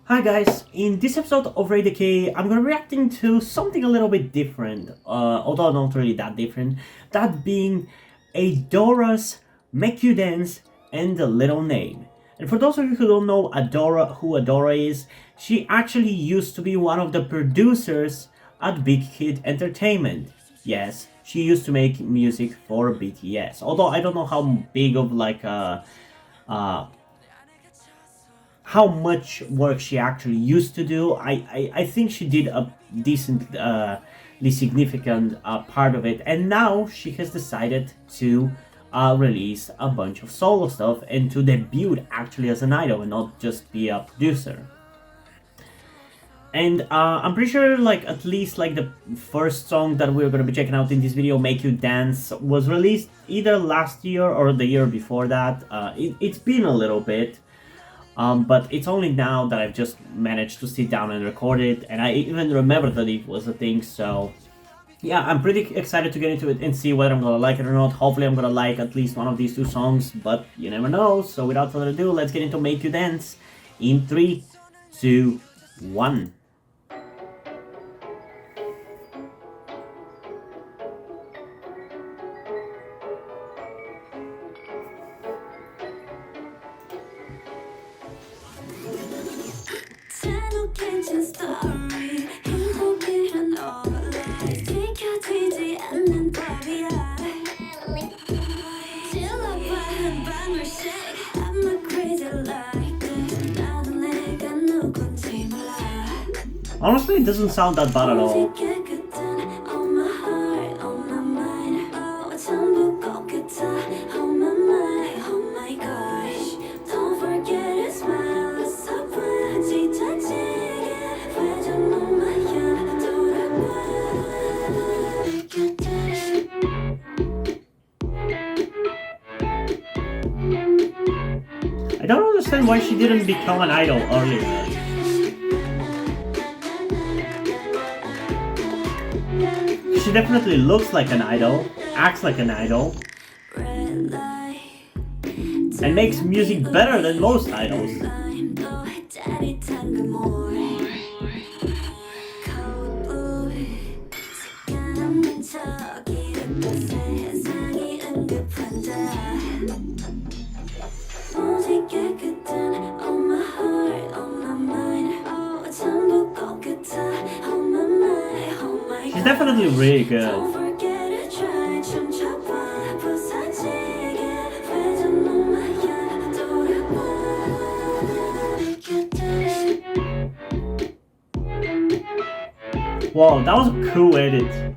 Hi guys, in this episode of Ray Decay, I'm gonna be reacting to something a little bit different, although not really that different, that being ADORA's Make You Dance and the Little Name. And for those of you who don't know who ADORA is, she actually used to be one of the producers at Big Hit Entertainment. Yes, she used to make music for BTS, although I don't know how big of uh, how much work she actually used to do. I think she did a decently significant part of it, and now she has decided to release a bunch of solo stuff and to debut actually as an idol and not just be a producer. And I'm pretty sure like at least like the first song that we're gonna be checking out in this video, Make You Dance, was released either last year or the year before that. It's been a little bit. But it's only now that I've just managed to sit down and record it, and I even remember that it was a thing, so yeah, I'm pretty excited to get into it and see whether I'm gonna like it or not. Hopefully I'm gonna like at least one of these two songs, but you never know, so without further ado, let's get into Make You Dance in 3, 2, 1. Honestly, it doesn't sound that bad at all. I don't understand why she didn't become an idol earlier. She definitely looks like an idol, acts like an idol, and makes music better than most idols. She's definitely really good. Wow, that was a cool edit.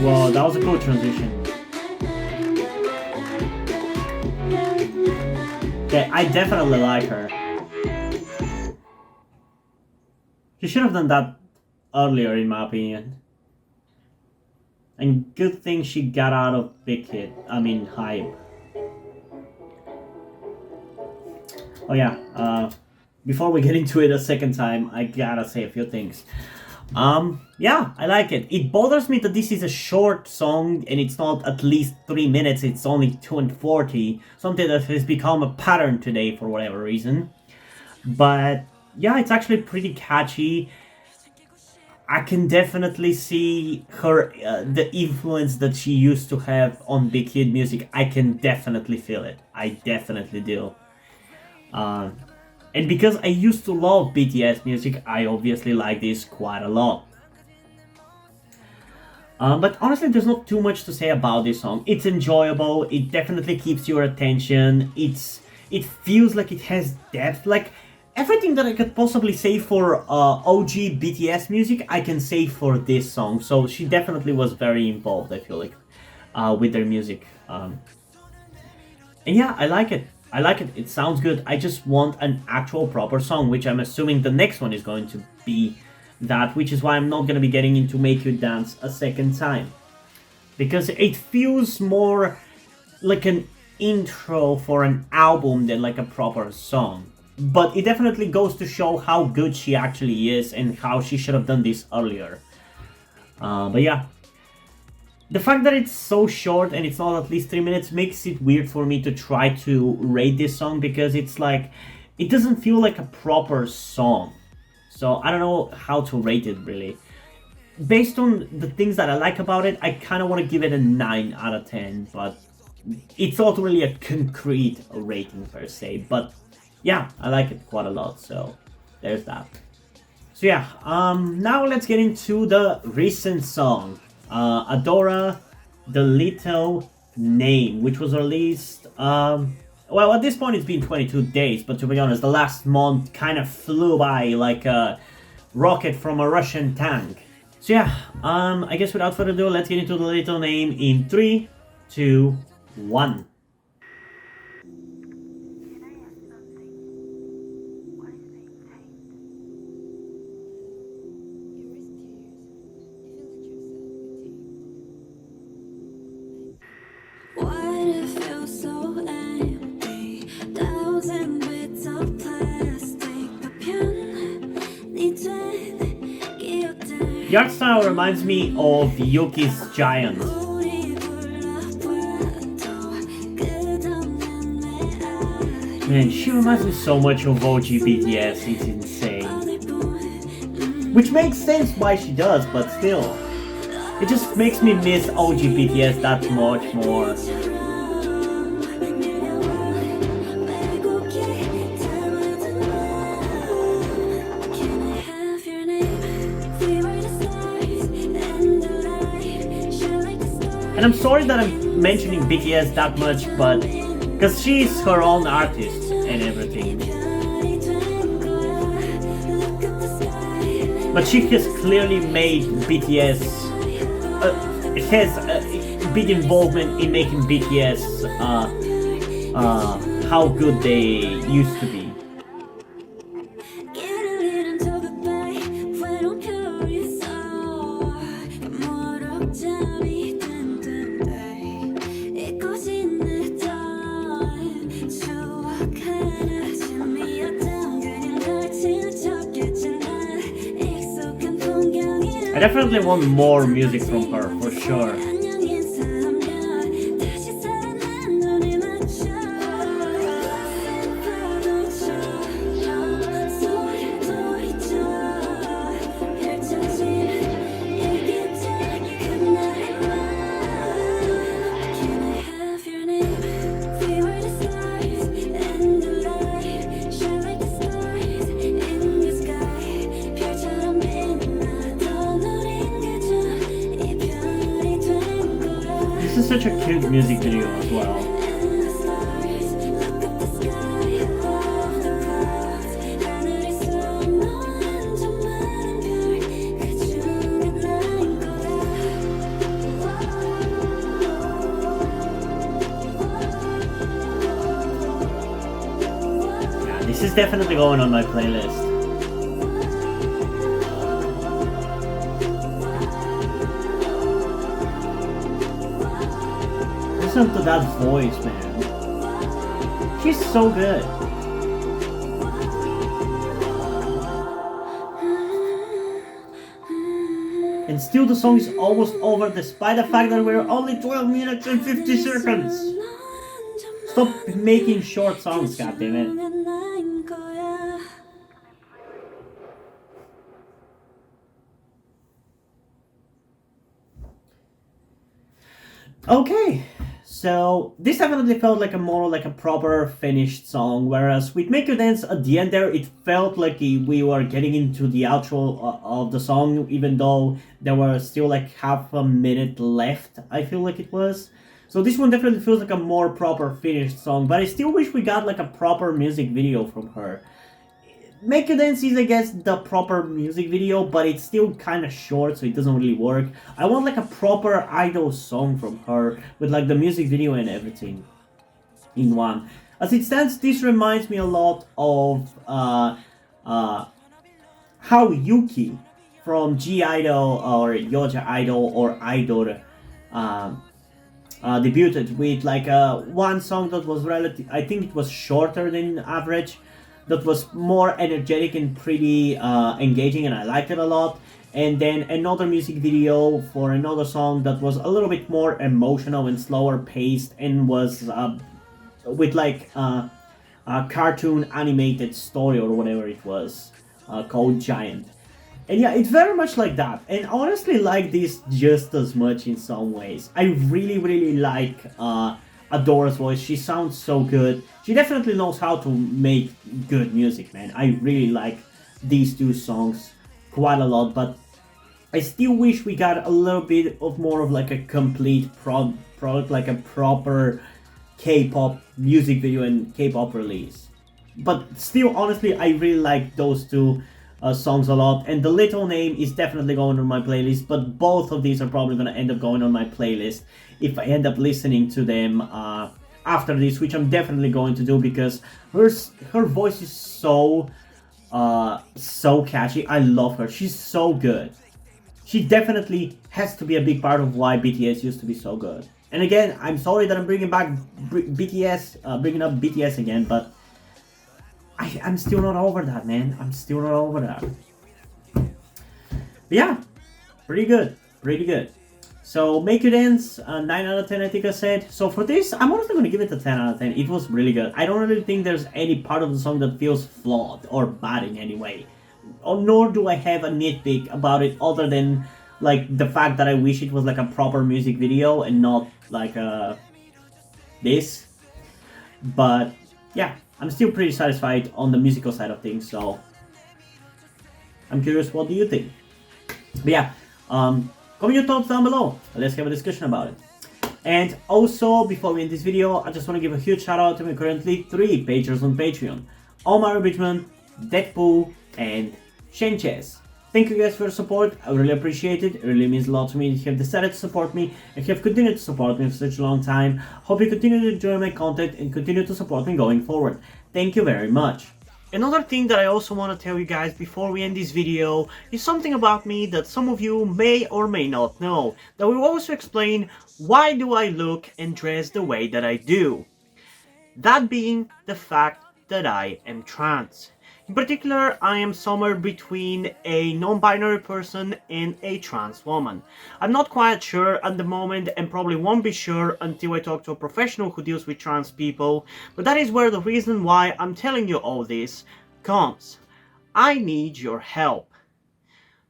Wow, that was a cool transition. Okay, I definitely like her. She should have done that earlier, in my opinion. And good thing she got out of Big Hit. Hype. Oh yeah, before we get into it a second time, I gotta say a few things. Yeah, I like it. It bothers me that this is a short song and it's not at least 3 minutes, it's only 2:40. Something that has become a pattern today for whatever reason. But yeah, it's actually pretty catchy. I can definitely see her, the influence that she used to have on Big Hit music. I can definitely feel it. I definitely do. And because I used to love BTS music, I obviously like this quite a lot. But honestly, there's not too much to say about this song. It's enjoyable. It definitely keeps your attention. It feels like it has depth. Like everything that I could possibly say for OG BTS music, I can say for this song. So she definitely was very involved, I feel like, with their music. And yeah, I like it. I like it. It sounds good. I just want an actual proper song, which I'm assuming the next one is going to be that, which is why I'm not going to be getting into Make You Dance a second time. Because it feels more like an intro for an album than like a proper song. But it definitely goes to show how good she actually is and how she should have done this earlier. But yeah, the fact that it's so short and it's not at least 3 minutes makes it weird for me to try to rate this song because it's like, it doesn't feel like a proper song. So I don't know how to rate it really. Based on the things that I like about it, I kind of want to give it a 9 out of 10, but it's not really a concrete rating per se. But yeah, I like it quite a lot, so there's that. So yeah, now let's get into the recent song, Adora, The Little Name, which was released, well, at this point it's been 22 days, but to be honest, the last month kind of flew by like a rocket from a Russian tank. So yeah, I guess without further ado, let's get into The Little Name in 3, 2, 1. The art style reminds me of Yuki's Giant. Man, she reminds me so much of OG BTS, it's insane. Which makes sense why she does, but still. It just makes me miss OG BTS that much more. And I'm sorry that I'm mentioning BTS that much, but because she's her own artist and everything. But she has clearly made BTS, has a big involvement in making BTS how good they used to be. I definitely want more music from her, for sure. This is such a cute music video as well. Yeah, this is definitely going on my playlist. Listen to that voice, man. She's so good. And still the song is almost over despite the fact that we're only 12 minutes and 50 seconds. Stop making short songs, goddammit. Okay. So this definitely felt like a more like a proper finished song, whereas with Make You Dance at the end there, it felt like we were getting into the outro of the song, even though there were still like half a minute left, I feel like it was. So this one definitely feels like a more proper finished song, but I still wish we got like a proper music video from her. Make You Dance is, I guess, the proper music video, but it's still kind of short, so it doesn't really work. I want like a proper idol song from her with like the music video and everything. in one. As it stands, this reminds me a lot of uh, how Yuki from G Idol or Yoja Idol or Idol um, debuted with like one song that was relative. I think it was shorter than average, that was more energetic and pretty engaging, and I liked it a lot. And then another music video for another song that was a little bit more emotional and slower paced and was with like a cartoon animated story or whatever it was called Giant. And yeah, it's very much like that. And I honestly like this just as much in some ways. I really, really like Adora's voice. She sounds so good. She definitely knows how to make good music, man. I really like these two songs quite a lot, but I still wish we got a little bit of more of like a complete product, like a proper K-pop music video and K-pop release. But still, honestly, I really like those two songs a lot, and The Little Name is definitely going on my playlist, but both of these are probably going to end up going on my playlist if I end up listening to them after this, which I'm definitely going to do, because her voice is so catchy. I love her. She's so good. She definitely has to be a big part of why BTS used to be so good. And again, I'm sorry that I'm bringing back BTS, bringing up BTS again, but I'm still not over that, man. I'm still not over that. But yeah, pretty good. Pretty good. So, Make You Dance, 9 out of 10, I think I said. So for this, I'm honestly going to give it a 10 out of 10. It was really good. I don't really think there's any part of the song that feels flawed or bad in any way. Nor do I have a nitpick about it other than like the fact that I wish it was like a proper music video and not like this. But yeah, I'm still pretty satisfied on the musical side of things, so I'm curious, what do you think? But yeah, comment your thoughts down below. Let's have a discussion about it. And also, before we end this video, I just want to give a huge shout out to my currently 3 patrons on Patreon: Omar Bridgman, Deadpool, and Shenches. Thank you guys for your support. I really appreciate it. It really means a lot to me that you have decided to support me and have continued to support me for such a long time. Hope you continue to enjoy my content and continue to support me going forward. Thank you very much. Another thing that I also want to tell you guys before we end this video is something about me that some of you may or may not know, that will also explain why do I look and dress the way that I do. That being the fact that I am trans. In particular, I am somewhere between a non-binary person and a trans woman. I'm not quite sure at the moment and probably won't be sure until I talk to a professional who deals with trans people, but that is where the reason why I'm telling you all this comes. I need your help.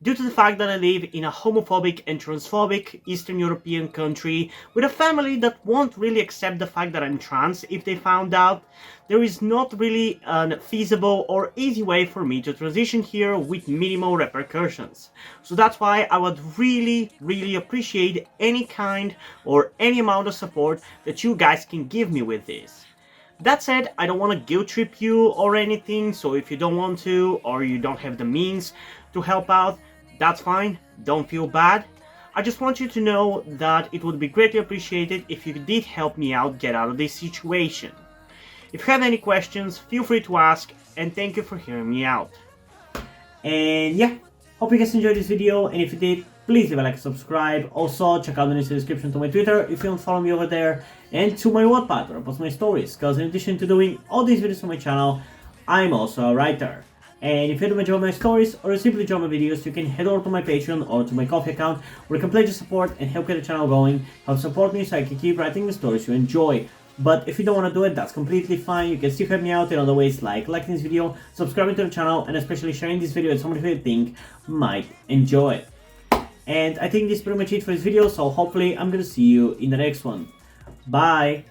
Due to the fact that I live in a homophobic and transphobic Eastern European country with a family that won't really accept the fact that I'm trans if they found out, there is not really a feasible or easy way for me to transition here with minimal repercussions. So that's why I would really, really appreciate any kind or any amount of support that you guys can give me with this. That said, I don't want to guilt trip you or anything, so if you don't want to or you don't have the means to help out, that's fine, don't feel bad. I just want you to know that it would be greatly appreciated if you did help me out get out of this situation. If you have any questions, feel free to ask, and thank you for hearing me out. And yeah, hope you guys enjoyed this video, and if you did, please leave a like and subscribe. Also, check out the link in the description to my Twitter if you don't follow me over there, and to my Wattpad where I post my stories, because in addition to doing all these videos on my channel, I'm also a writer. And if you don't enjoy my stories or simply enjoy my videos, you can head over to my Patreon or to my Ko-fi account where you can pledge your support and help get the channel going, help support me so I can keep writing the stories you enjoy. But if you don't want to do it, that's completely fine. You can still help me out in other ways like liking this video, subscribing to the channel, and especially sharing this video with somebody who you think might enjoy it. And I think this is pretty much it for this video, so hopefully I'm gonna see you in the next one. Bye!